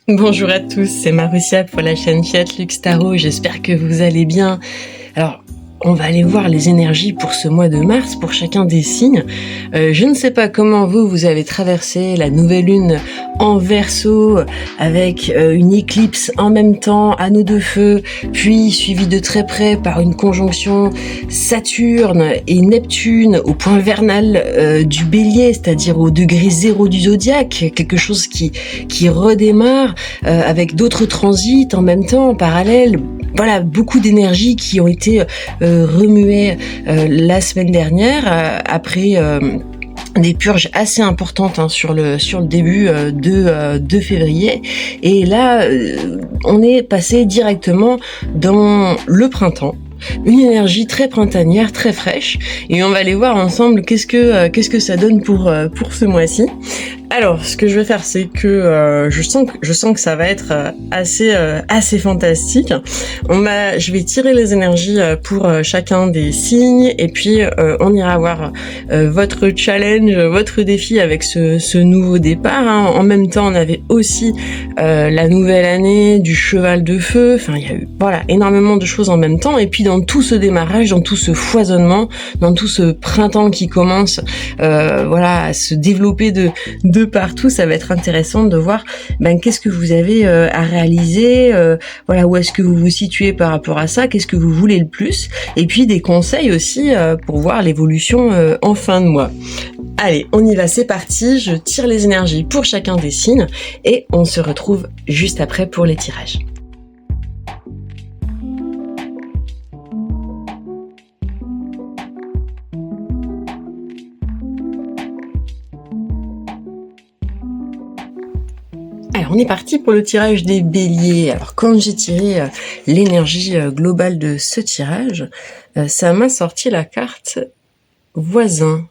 Bonjour à tous, c'est Marussia pour la chaîne Fiat Lux Tarot, j'espère que vous allez bien. Alors, on va aller voir les énergies pour ce mois de mars, pour chacun des signes. Je ne sais pas comment vous avez traversé la nouvelle lune en Verseau, avec une éclipse en même temps, anneau de feu, puis suivi de très près par une conjonction Saturne et Neptune au point vernal du Bélier, c'est-à-dire au degré 0 du zodiaque, quelque chose qui redémarre avec d'autres transits en même temps, en parallèle. Voilà, beaucoup d'énergies qui ont été remuées la semaine dernière après des purges assez importantes sur le début de février, et là on est passé directement dans le printemps. Une énergie très printanière, très fraîche, et on va aller voir ensemble qu'est-ce que ça donne pour ce mois-ci. Alors, ce que je vais faire, c'est que je sens que ça va être assez fantastique. Je vais tirer les énergies pour chacun des signes, et puis on ira voir votre challenge, votre défi avec ce nouveau départ. En même temps, on avait aussi la nouvelle année du cheval de feu. Enfin, il y a eu énormément de choses en même temps. Et puis dans tout ce démarrage, dans tout ce foisonnement, dans tout ce printemps qui commence, à se développer de partout, ça va être intéressant de voir qu'est-ce que vous avez à réaliser, où est-ce que vous vous situez par rapport à ça, qu'est-ce que vous voulez le plus, et puis des conseils aussi pour voir l'évolution en fin de mois. Allez, on y va, c'est parti, je tire les énergies pour chacun des signes et on se retrouve juste après pour les tirages. Alors, on est parti pour le tirage des béliers. Alors, quand j'ai tiré l'énergie globale de ce tirage, ça m'a sorti la carte voisin.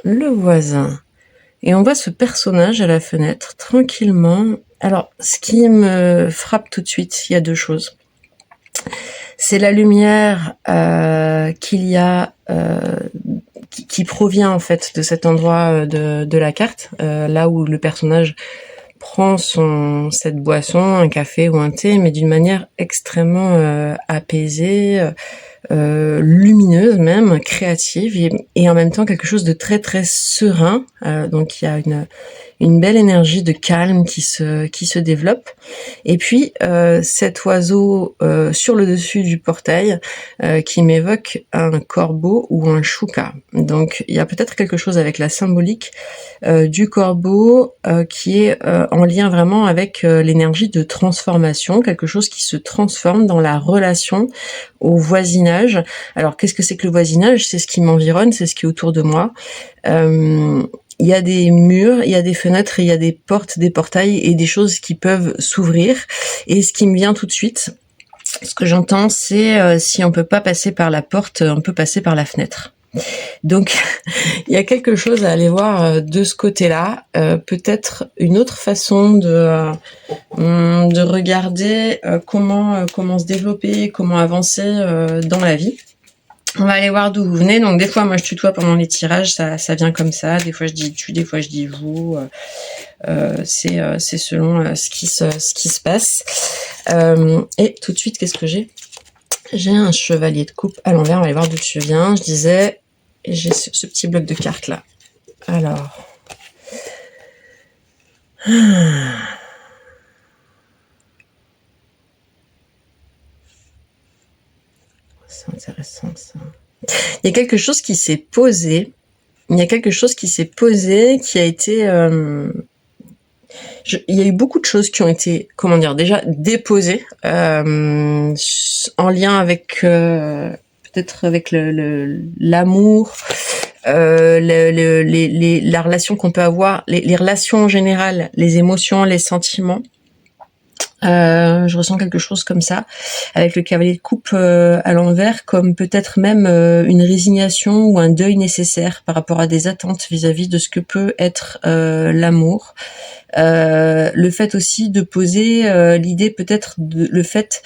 Le voisin. Et on voit ce personnage à la fenêtre, tranquillement. Alors, ce qui me frappe tout de suite, il y a deux choses. C'est la lumière qu'il y a... qui provient en fait de cet endroit de la carte, là où le personnage prend cette boisson, un café ou un thé, mais d'une manière extrêmement apaisée, lumineuse même, créative, et en même temps quelque chose de très très serein. Donc il y a une belle énergie de calme qui se développe. Et puis cet oiseau sur le dessus du portail qui m'évoque un corbeau ou un chouka. Donc il y a peut-être quelque chose avec la symbolique du corbeau qui est en lien vraiment avec l'énergie de transformation, quelque chose qui se transforme dans la relation au voisinage. Alors qu'est-ce que c'est que le voisinage? C'est ce qui m'environne, c'est ce qui est autour de moi. Il y a des murs, il y a des fenêtres, il y a des portes, des portails et des choses qui peuvent s'ouvrir. Et ce qui me vient tout de suite, ce que j'entends, c'est si on peut pas passer par la porte, on peut passer par la fenêtre. Donc, il y a quelque chose à aller voir de ce côté-là. Peut-être une autre façon de regarder comment se développer, comment avancer dans la vie. On va aller voir d'où vous venez. Donc des fois, moi je tutoie pendant les tirages, ça vient comme ça. Des fois je dis tu, des fois je dis vous. C'est selon ce qui se passe. Et tout de suite, qu'est-ce que j'ai? J'ai un chevalier de coupe à l'envers. On va aller voir d'où tu viens. Je disais, j'ai ce petit bloc de cartes là. Alors. C'est intéressant ça. Il y a quelque chose qui s'est posé. Il y a quelque chose qui s'est posé, qui a été... il y a eu beaucoup de choses qui ont été, déjà déposées en lien avec peut-être avec l'amour, la relation qu'on peut avoir, les relations en général, les émotions, les sentiments. Je ressens quelque chose comme ça, avec le cavalier de coupe à l'envers, comme peut-être même une résignation ou un deuil nécessaire par rapport à des attentes vis-à-vis de ce que peut être l'amour. Le fait aussi de poser l'idée peut-être le fait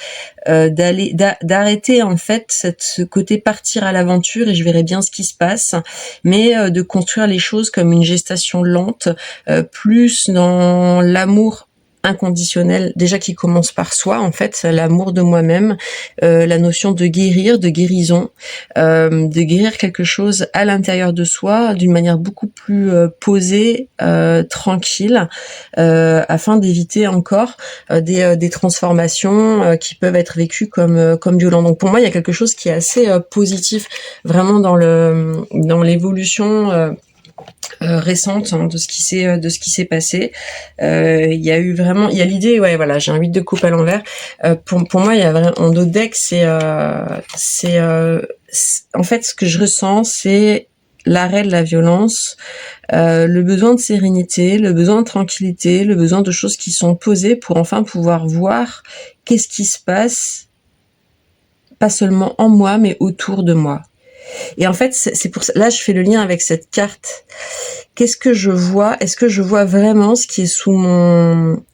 d'arrêter en fait ce côté partir à l'aventure et je verrai bien ce qui se passe, mais de construire les choses comme une gestation lente, plus dans l'amour inconditionnel, déjà qui commence par soi, en fait, l'amour de moi-même, la notion de guérir, de guérison, de guérir quelque chose à l'intérieur de soi d'une manière beaucoup plus posée, tranquille, afin d'éviter encore des transformations qui peuvent être vécues comme violentes. Donc pour moi, il y a quelque chose qui est assez positif, vraiment dans l'évolution récente, hein, de ce qui s'est passé. Il y a eu vraiment, il y a l'idée, ouais, voilà, j'ai un 8 de coupe à l'envers. Pour moi, il y a vraiment, en dos de deck, en fait, ce que je ressens, c'est l'arrêt de la violence, le besoin de sérénité, le besoin de tranquillité, le besoin de choses qui sont posées pour enfin pouvoir voir qu'est-ce qui se passe, pas seulement en moi, mais autour de moi. Et en fait, c'est pour ça, là, je fais le lien avec cette carte. Qu'est-ce que je vois? Est-ce que je vois vraiment ce qui est sous mon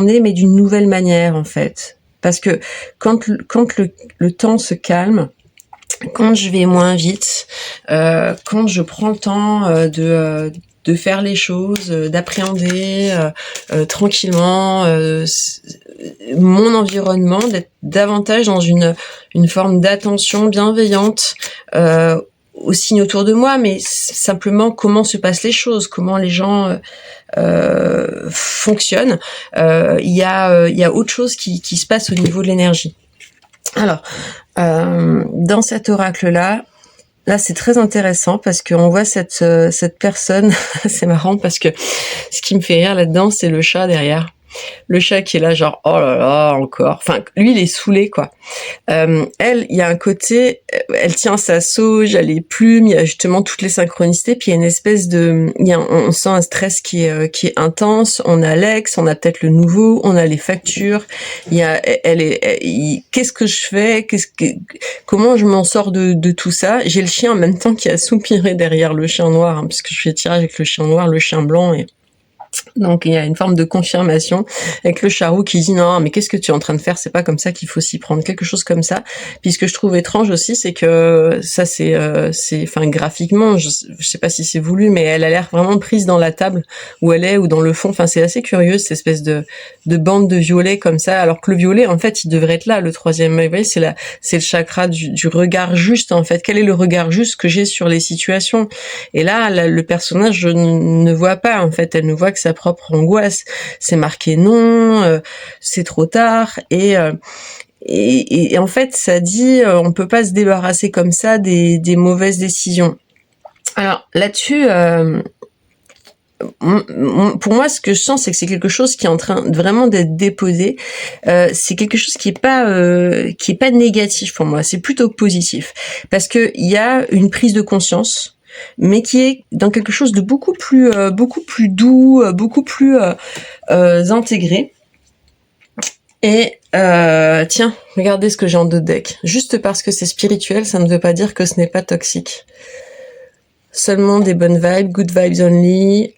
nez, mais d'une nouvelle manière, en fait? Parce que quand le temps se calme, quand je vais moins vite, quand je prends le temps de faire les choses, d'appréhender tranquillement mon environnement, d'être davantage dans une forme d'attention bienveillante aux signes autour de moi, mais simplement comment se passent les choses, comment les gens fonctionnent. Il y a autre chose qui se passe au niveau de l'énergie. Alors, dans cet oracle-là, c'est très intéressant parce qu'on voit cette personne. C'est marrant parce que ce qui me fait rire là-dedans, c'est le chat derrière. Le chat qui est là genre oh là là encore. Enfin, lui il est saoulé quoi. Elle, il y a un côté, elle tient sa sauge, elle est plume, il y a justement toutes les synchronicités, puis il y a une espèce de, on sent un stress qui est intense. On a l'ex, on a peut-être le nouveau, on a les factures. Il y a, qu'est-ce que je fais, comment je m'en sors de tout ça. J'ai le chien en même temps qui a soupiré derrière le chien noir, hein, parce que je fais tirage avec le chien noir, le chien blanc et donc il y a une forme de confirmation avec le charou qui dit non mais qu'est-ce que tu es en train de faire, c'est pas comme ça qu'il faut s'y prendre, quelque chose comme ça. Puis ce que je trouve étrange aussi, c'est que ça c'est enfin graphiquement, je sais pas si c'est voulu, mais elle a l'air vraiment prise dans la table où elle est ou dans le fond. Enfin c'est assez curieux cette espèce de bande de violet comme ça, alors que le violet en fait il devrait être là, le troisième œil. Vous voyez, c'est le chakra du regard juste en fait. Quel est le regard juste que j'ai sur les situations? Et là le personnage je ne voit pas en fait, elle ne voit que sa propre angoisse. C'est marqué non, c'est trop tard et en fait ça dit on peut pas se débarrasser comme ça des mauvaises décisions. Alors là-dessus pour moi, ce que je sens, c'est que c'est quelque chose qui est en train vraiment d'être déposé. C'est quelque chose qui est pas négatif pour moi. C'est plutôt positif parce que il y a une prise de conscience, mais qui est dans quelque chose de beaucoup plus doux, beaucoup plus intégré. Et tiens, regardez ce que j'ai en dos de deck. Juste parce que c'est spirituel, ça ne veut pas dire que ce n'est pas toxique. Seulement des bonnes vibes, good vibes only.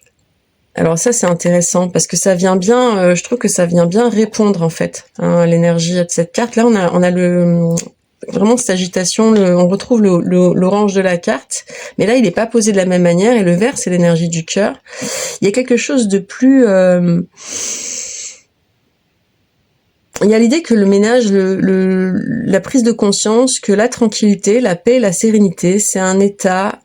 Alors ça c'est intéressant parce que ça vient bien, je trouve que ça vient bien répondre en fait à l'énergie de cette carte. Là on a vraiment cette agitation, on retrouve l'orange de la carte, mais là il n'est pas posé de la même manière et le vert c'est l'énergie du cœur. Il y a quelque chose de plus... il y a l'idée que le ménage, la prise de conscience, que la tranquillité, la paix, la sérénité, c'est un état...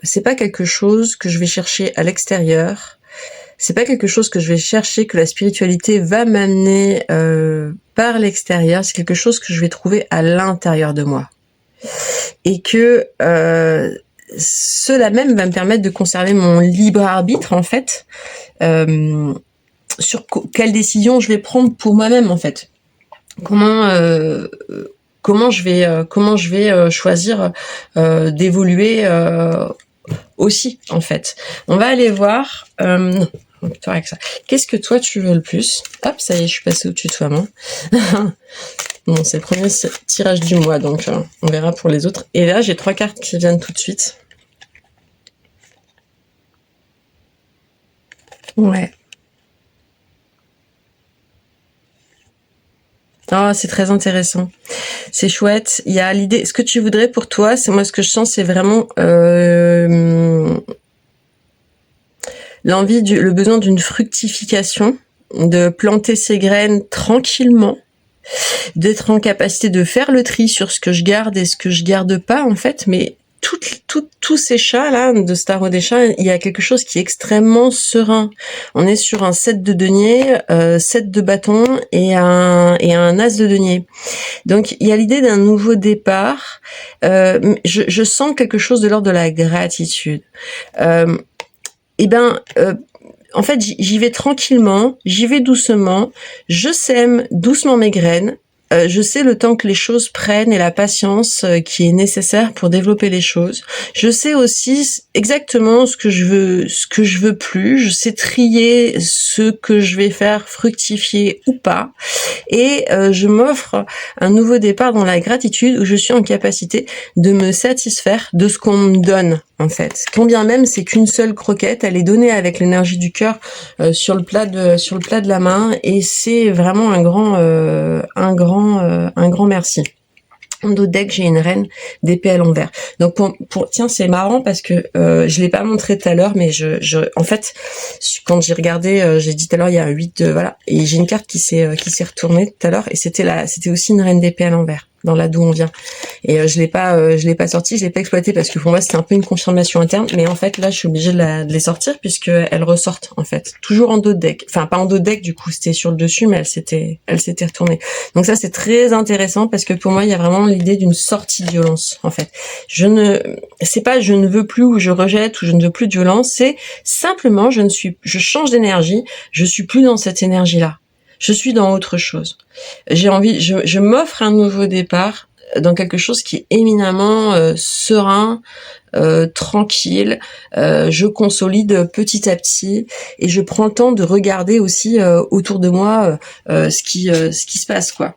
c'est pas quelque chose que je vais chercher à l'extérieur. C'est pas quelque chose que je vais chercher, que la spiritualité va m'amener par l'extérieur. C'est quelque chose que je vais trouver à l'intérieur de moi. Et que cela même va me permettre de conserver mon libre arbitre, en fait, sur quelle décision je vais prendre pour moi-même, en fait. Comment je vais choisir d'évoluer aussi en fait. On va aller voir avec ça. Qu'est-ce que toi tu veux le plus? Hop, ça y est, je suis passée au tutoiement. Bon, c'est le premier tirage du mois, donc on verra pour les autres. Et là, j'ai 3 cartes qui viennent tout de suite. Ouais. Ah, c'est très intéressant. C'est chouette. Il y a l'idée. Ce que tu voudrais pour toi, c'est moi ce que je sens, c'est vraiment l'envie, le besoin d'une fructification de planter ses graines tranquillement, d'être en capacité de faire le tri sur ce que je garde et ce que je garde pas, en fait, mais tous ces chats là de ce tarot des chats, il y a quelque chose qui est extrêmement serein. On est sur un 7 de denier, 7 de bâton et un as de denier. Donc il y a l'idée d'un nouveau départ. Je sens quelque chose de l'ordre de la gratitude. En fait, j'y vais tranquillement, j'y vais doucement, je sème doucement mes graines. Je sais le temps que les choses prennent et la patience qui est nécessaire pour développer les choses. Je sais aussi exactement ce que je veux plus. Je sais trier ce que je vais faire fructifier ou pas. Et je m'offre un nouveau départ dans la gratitude où je suis en capacité de me satisfaire de ce qu'on me donne, en fait. Quand bien même c'est qu'une seule croquette, elle est donnée avec l'énergie du cœur sur le plat de la main, et c'est vraiment un grand merci. En dos de deck, j'ai une reine d'épée à l'envers. Donc tiens, c'est marrant parce que je l'ai pas montré tout à l'heure, mais en fait, quand j'ai regardé, j'ai dit tout à l'heure, il y a un 8 de voilà, et j'ai une carte qui s'est retournée tout à l'heure, et c'était aussi une reine d'épée à l'envers dans là d'où on vient. Et je l'ai pas sortie, je l'ai pas exploitée parce que pour moi c'était un peu une confirmation interne, mais en fait là je suis obligée de les sortir puisque elles ressortent en fait, toujours en dos de deck. Enfin pas en dos de deck du coup, c'était sur le dessus, mais elle s'était retournée. Donc ça c'est très intéressant parce que pour moi il y a vraiment l'idée d'une sortie de violence en fait. C'est pas je ne veux plus ou je rejette ou je ne veux plus de violence, c'est simplement je change d'énergie, je suis plus dans cette énergie là. Je suis dans autre chose. Je m'offre un nouveau départ dans quelque chose qui est éminemment serein, tranquille. Je consolide petit à petit et je prends le temps de regarder aussi autour de moi ce qui se passe, quoi.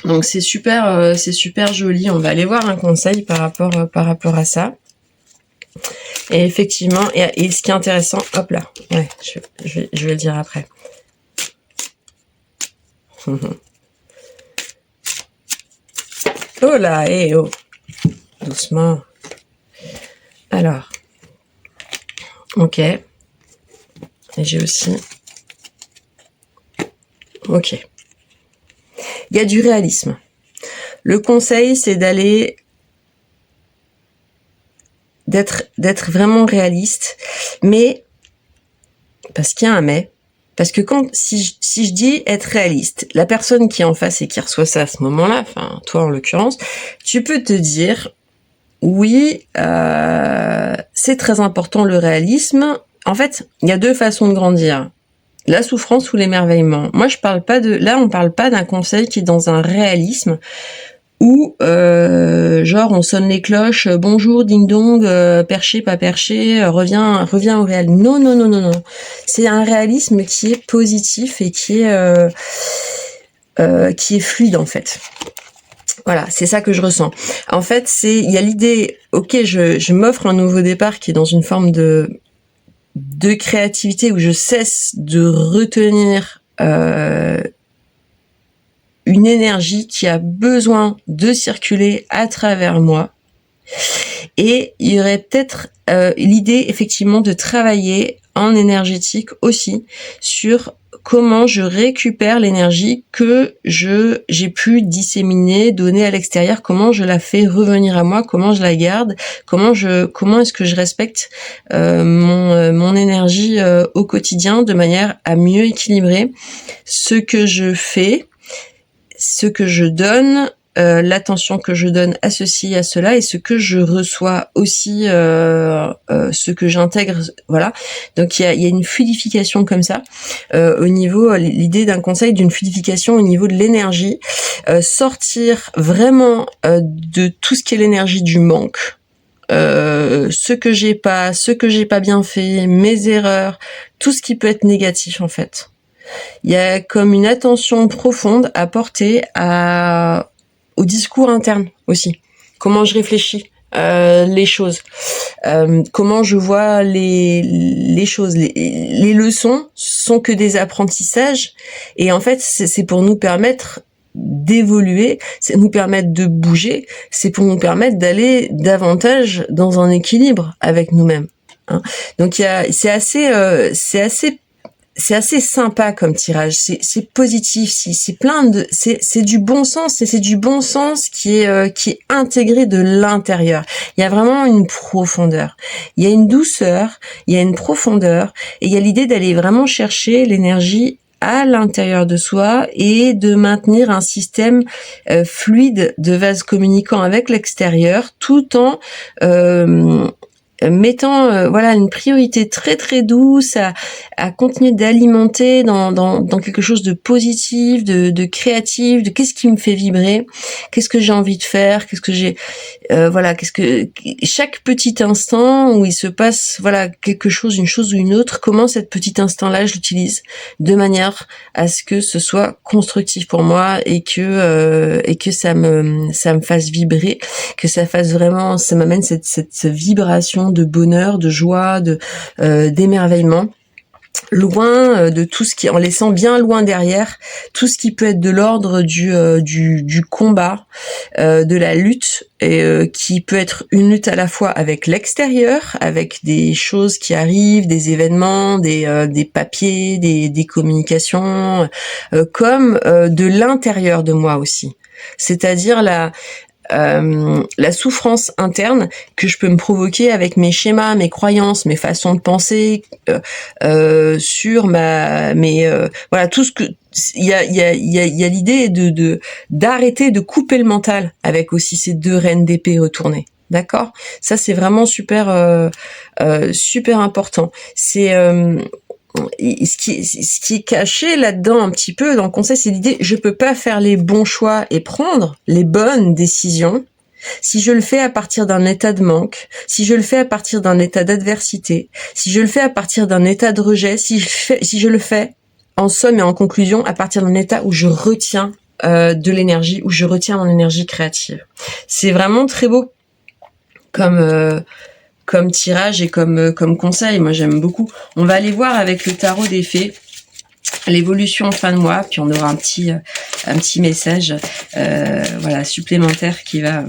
Donc c'est super joli. On va aller voir un conseil par rapport à ça. Et effectivement, et ce qui est intéressant, hop là, ouais, je vais le dire après. Oh là, oh, doucement. Alors, ok. Et j'ai aussi. Ok. Il y a du réalisme. Le conseil, c'est d'être vraiment réaliste, mais parce qu'il y a un mais. Parce que si je dis être réaliste, la personne qui est en face et qui reçoit ça à ce moment-là, enfin toi en l'occurrence, tu peux te dire oui, c'est très important le réalisme. En fait, il y a deux façons de grandir. La souffrance ou l'émerveillement. Moi, on parle pas d'un conseil qui est dans un réalisme où genre on sonne les cloches, bonjour ding dong, perché pas perché, reviens au réel. Non. C'est un réalisme qui est positif et qui est fluide en fait. Voilà, c'est ça que je ressens. En fait, il y a l'idée, ok, je m'offre un nouveau départ qui est dans une forme de créativité où je cesse de retenir une énergie qui a besoin de circuler à travers moi. Et il y aurait peut-être l'idée effectivement de travailler en énergétique aussi sur comment je récupère l'énergie que j'ai pu disséminer, donner à l'extérieur, comment je la fais revenir à moi, comment je la garde, comment est-ce que je respecte mon énergie au quotidien de manière à mieux équilibrer ce que je fais, ce que je donne, l'attention que je donne à ceci, à cela, et ce que je reçois aussi, ce que j'intègre, voilà. Donc il y a une fluidification comme ça, au niveau, l'idée d'un conseil d'une fluidification au niveau de l'énergie, sortir vraiment de tout ce qui est l'énergie du manque, ce que j'ai pas bien fait, mes erreurs, tout ce qui peut être négatif en fait. Il y a comme une attention profonde à porter au discours interne aussi. Comment je réfléchis les choses, comment je vois les choses. Les leçons sont que des apprentissages, et en fait c'est pour nous permettre d'évoluer, c'est nous permettre de bouger, c'est pour nous permettre d'aller davantage dans un équilibre avec nous-mêmes. Hein. Donc c'est assez c'est assez sympa comme tirage, c'est positif, c'est plein de, c'est du bon sens, et c'est du bon sens qui est intégré de l'intérieur. Il y a vraiment une profondeur, il y a une douceur, il y a une profondeur, et il y a l'idée d'aller vraiment chercher l'énergie à l'intérieur de soi et de maintenir un système fluide de vase communicant avec l'extérieur, tout en mettant voilà une priorité très très douce à continuer d'alimenter dans quelque chose de positif, de créatif, de qu'est-ce qui me fait vibrer, qu'est-ce que j'ai envie de faire, qu'est-ce que j'ai voilà, qu'est-ce que chaque petit instant où il se passe voilà quelque chose, une chose ou une autre, comment cet petit instant-là je l'utilise de manière à ce que ce soit constructif pour moi et que ça me fasse vibrer, que ça fasse vraiment, ça m'amène cette vibration de bonheur, de joie, d'émerveillement, loin de tout ce qui, en laissant bien loin derrière tout ce qui peut être de l'ordre du combat, de la lutte, et qui peut être une lutte à la fois avec l'extérieur, avec des choses qui arrivent, des événements, des papiers, des communications, comme de l'intérieur de moi aussi. C'est-à-dire la souffrance interne que je peux me provoquer avec mes schémas, mes croyances, mes façons de penser, sur voilà, tout ce que il y a l'idée d'arrêter de couper le mental avec aussi ces deux reines d'épée retournées. D'accord? Ça c'est vraiment super super important. C'est ce qui est caché là-dedans un petit peu dans le conseil, c'est l'idée je peux pas faire les bons choix et prendre les bonnes décisions si je le fais à partir d'un état de manque, si je le fais à partir d'un état d'adversité, si je le fais à partir d'un état de rejet, si je le fais en somme et en conclusion à partir d'un état où je retiens de l'énergie, où je retiens mon énergie créative. C'est vraiment très beau comme tirage et comme conseil. Moi j'aime beaucoup. On va aller voir avec le tarot des fées l'évolution en fin de mois, puis on aura un petit message voilà supplémentaire qui va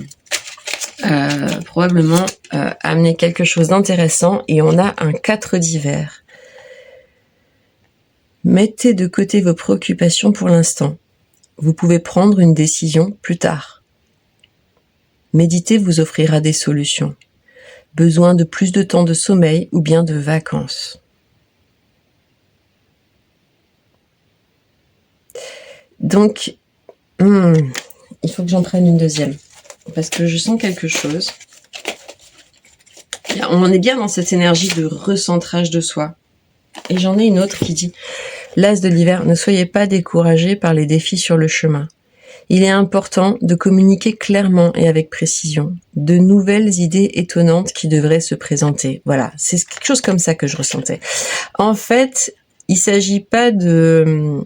probablement amener quelque chose d'intéressant. Et on a un 4 d'hiver. Mettez de côté vos préoccupations pour l'instant. Vous pouvez prendre une décision plus tard. Méditer vous offrira des solutions. Besoin de plus de temps de sommeil ou bien de vacances. Donc, il faut que j'en prenne une deuxième. Parce que je sens quelque chose. On est bien dans cette énergie de recentrage de soi. Et j'en ai une autre qui dit « L'as de l'hiver, ne soyez pas découragés par les défis sur le chemin. Il est important de communiquer clairement et avec précision de nouvelles idées étonnantes qui devraient se présenter. » Voilà, c'est quelque chose comme ça que je ressentais. En fait, il s'agit pas de...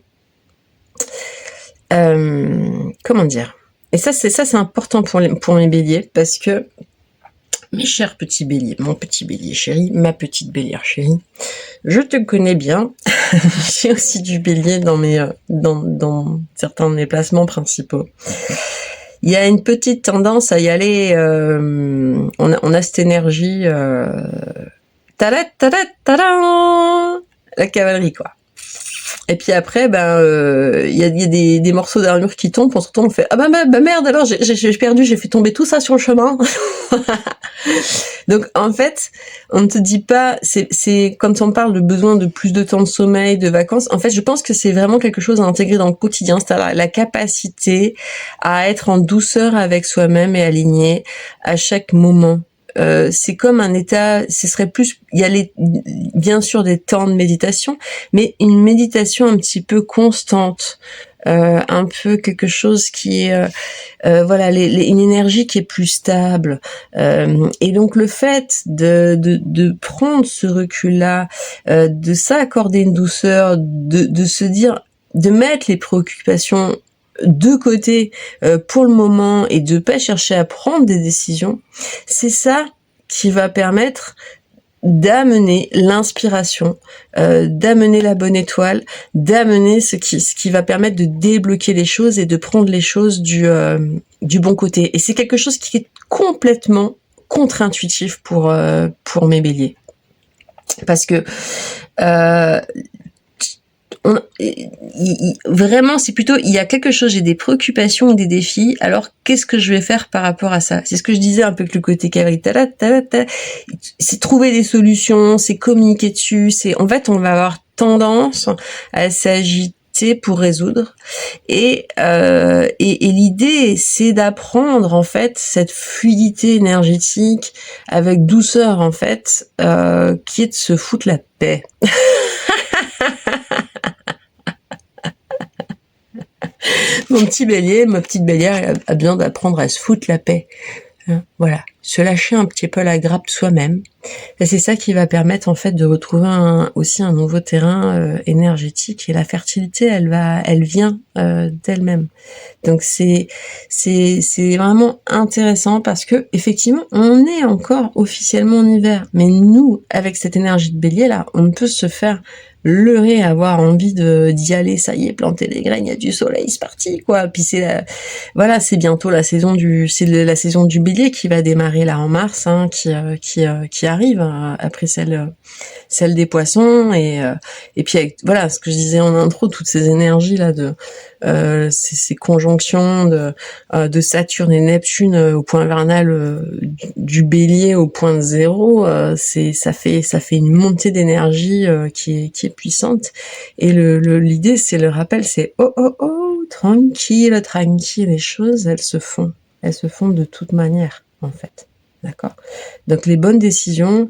comment dire? Et ça c'est important pour mes béliers, parce que mes chers petits béliers, mon petit bélier chéri, ma petite bélière chérie, je te connais bien. J'ai aussi du bélier dans certains de mes placements principaux. Il y a une petite tendance à y aller. On a cette énergie. Tada, tada, tada, la cavalerie quoi. Et puis après, il y a des morceaux d'armure qui tombent. On se retourne, on fait ah bah merde alors j'ai perdu, j'ai fait tomber tout ça sur le chemin. Donc en fait, on ne te dit pas, c'est quand on parle de besoin de plus de temps de sommeil, de vacances. En fait, je pense que c'est vraiment quelque chose à intégrer dans le quotidien, c'est-à-dire la capacité à être en douceur avec soi-même et aligné à chaque moment. C'est comme un état, ce serait plus, il y a bien sûr des temps de méditation, mais une méditation un petit peu constante, un peu quelque chose qui est, voilà, une énergie qui est plus stable. Et donc le fait de prendre ce recul-là, de s'accorder une douceur, de se dire, de mettre les préoccupations de côté pour le moment et de pas chercher à prendre des décisions, c'est ça qui va permettre d'amener l'inspiration, d'amener la bonne étoile, d'amener ce qui va permettre de débloquer les choses et de prendre les choses du bon côté. Et c'est quelque chose qui est complètement contre-intuitif pour mes béliers. Parce que vraiment, c'est plutôt, il y a quelque chose, j'ai des préoccupations ou des défis, alors qu'est-ce que je vais faire par rapport à ça? C'est ce que je disais un peu que le côté cavalier, c'est trouver des solutions, c'est communiquer dessus, en fait, on va avoir tendance à s'agiter pour résoudre. Et l'idée, c'est d'apprendre, en fait, cette fluidité énergétique avec douceur, en fait, qui est de se foutre la paix. Mon petit bélier, ma petite bélière a besoin d'apprendre à se foutre la paix. Voilà, se lâcher un petit peu la grappe soi-même. Et c'est ça qui va permettre en fait de retrouver aussi un nouveau terrain énergétique. Et la fertilité, elle vient d'elle-même. Donc c'est vraiment intéressant parce que effectivement, on est encore officiellement en hiver, mais nous, avec cette énergie de bélier là, on peut se faire leurrer, avoir envie d'y aller, ça y est, planter les graines, il y a du soleil, c'est parti quoi. Puis c'est bientôt la saison la saison du bélier qui va démarrer là en mars, hein, qui arrive après celle des poissons et puis avec, voilà ce que je disais en intro, toutes ces énergies là ces conjonctions de Saturne et Neptune au point vernal du bélier au point 0, ça fait une montée d'énergie qui est puissante. Et l'idée, c'est le rappel, c'est tranquille, les choses, elles se font de toute manière, en fait. D'accord? Donc les bonnes décisions,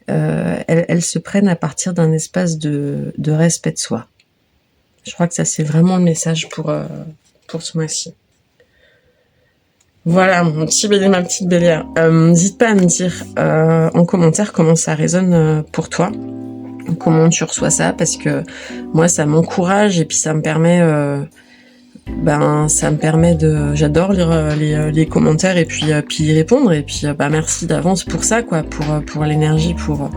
elles se prennent à partir d'un espace de respect de soi. Je crois que ça, c'est vraiment le message pour ce mois-ci. Voilà, mon petit bélier, ma petite bélière. N'hésite pas à me dire en commentaire comment ça résonne pour toi, comment tu reçois ça, parce que moi, ça m'encourage et puis ça me permet... j'adore lire les commentaires et puis y répondre, et puis merci d'avance pour ça, quoi, pour l'énergie, pour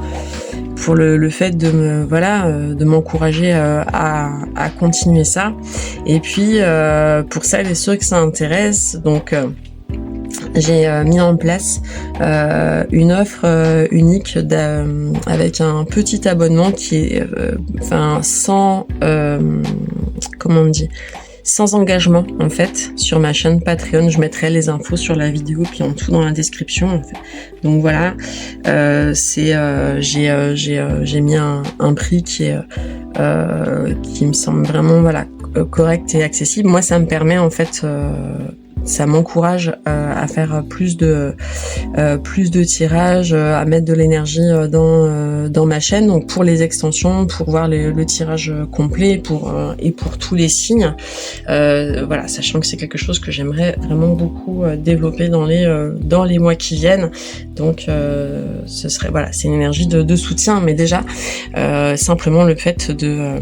le fait de m'encourager à continuer ça. Et puis pour ça, et ceux que ça intéresse, donc j'ai mis en place une offre unique avec un petit abonnement qui est sans sans engagement en fait sur ma chaîne Patreon. Je mettrai les infos sur la vidéo puis en dessous dans la description en fait. Donc voilà, j'ai mis un prix qui me semble vraiment correct et accessible. Moi ça me permet en fait ça m'encourage à faire plus de tirages, à mettre de l'énergie dans ma chaîne. Donc pour les extensions, pour voir le tirage complet, et pour tous les signes. Sachant que c'est quelque chose que j'aimerais vraiment beaucoup développer dans les mois qui viennent. Donc ce serait c'est une énergie de soutien, mais déjà simplement le fait de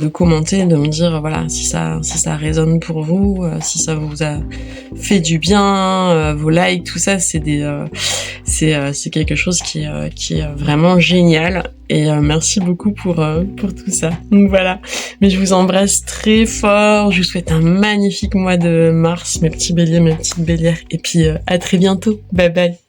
commenter, de me dire si ça résonne pour vous, si ça vous a fait du bien, vos likes, tout ça, c'est quelque chose qui est vraiment génial. Et merci beaucoup pour tout ça. Donc voilà, mais je vous embrasse très fort, je vous souhaite un magnifique mois de mars, mes petits béliers, mes petites bélières, et puis à très bientôt. Bye bye.